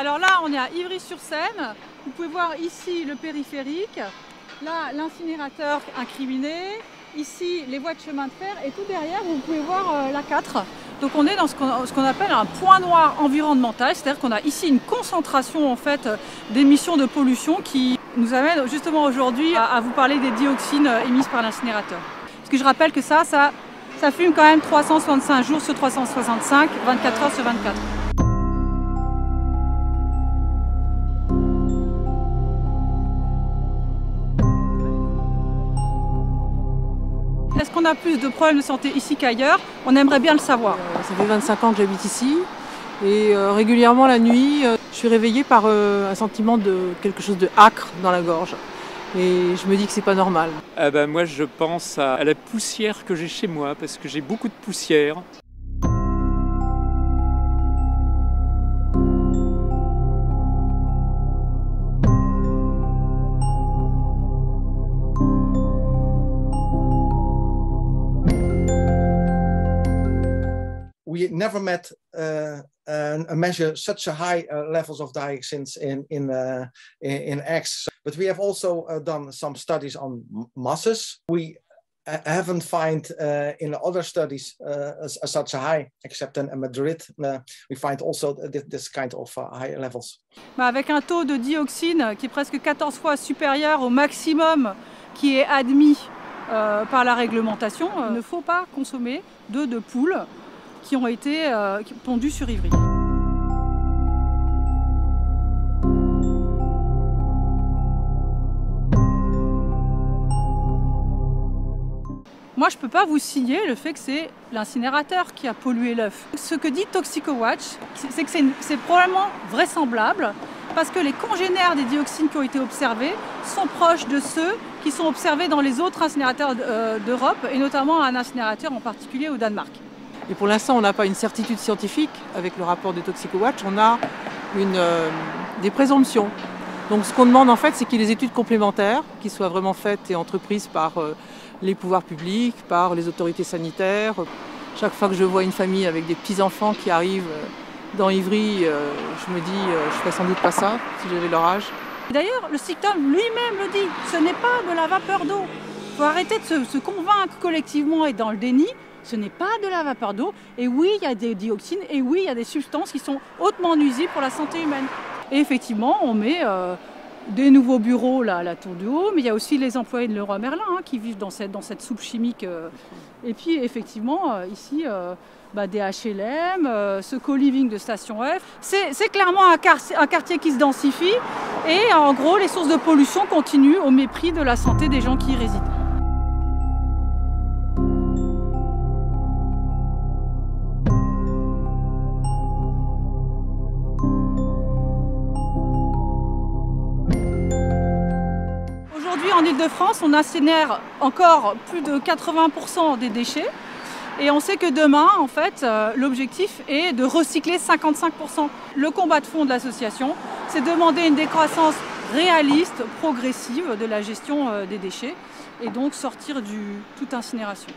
Alors là, on est à Ivry-sur-Seine. Vous pouvez voir ici le périphérique, là l'incinérateur incriminé, ici les voies de chemin de fer et tout derrière, vous pouvez voir l'A4. Donc on est dans ce qu'on appelle un point noir environnemental, c'est-à-dire qu'on a ici une concentration en fait d'émissions de pollution qui nous amène justement aujourd'hui à vous parler des dioxines émises par l'incinérateur. Parce que je rappelle que ça fume quand même 365 jours sur 365, 24 heures sur 24. Est-ce qu'on a plus de problèmes de santé ici qu'ailleurs? On aimerait bien le savoir. Ça fait 25 ans que j'habite ici et régulièrement la nuit, je suis réveillée par un sentiment de quelque chose de âcre dans la gorge. Et je me dis que c'est pas normal. Moi je pense à la poussière que j'ai chez moi parce que j'ai beaucoup de poussière. We never met measure such a high levels of dioxins in eggs, but we have also done some studies on mosses. We haven't find in other studies such a high, except in Madrid. We find also this kind of high levels. Avec un taux de dioxine qui est presque 14 fois supérieur au maximum qui est admis par la réglementation, il ne faut pas consommer d'œufs de poule qui ont été pondus sur Ivry. Moi, je ne peux pas vous signer le fait que c'est l'incinérateur qui a pollué l'œuf. Ce que dit ToxicoWatch, c'est que c'est probablement vraisemblable parce que les congénères des dioxines qui ont été observés sont proches de ceux qui sont observés dans les autres incinérateurs d'Europe et notamment un incinérateur en particulier au Danemark. Et pour l'instant, on n'a pas une certitude scientifique avec le rapport de ToxicoWatch, on a des présomptions. Donc ce qu'on demande en fait, c'est qu'il y ait des études complémentaires qui soient vraiment faites et entreprises par les pouvoirs publics, par les autorités sanitaires. Chaque fois que je vois une famille avec des petits-enfants qui arrivent dans Ivry, je me dis je ferais sans doute pas ça si j'avais leur âge. D'ailleurs, le Sictom lui-même le dit, ce n'est pas de la vapeur d'eau. Il faut arrêter de se convaincre collectivement et dans le déni. Ce n'est pas de la vapeur d'eau, et oui, il y a des dioxines, et oui, il y a des substances qui sont hautement nuisibles pour la santé humaine. Et effectivement, on met des nouveaux bureaux là, à la Tour du Haut, mais il y a aussi les employés de Leroy Merlin qui vivent dans cette soupe chimique. Et puis, effectivement, ici, des HLM, ce co-living de Station F. C'est clairement un quartier qui se densifie, et en gros, les sources de pollution continuent au mépris de la santé des gens qui y résident. En Ile-de-France, on incinère encore plus de 80% des déchets et on sait que demain, en fait, l'objectif est de recycler 55%. Le combat de fond de l'association, c'est demander une décroissance réaliste, progressive de la gestion des déchets et donc sortir du toute incinération.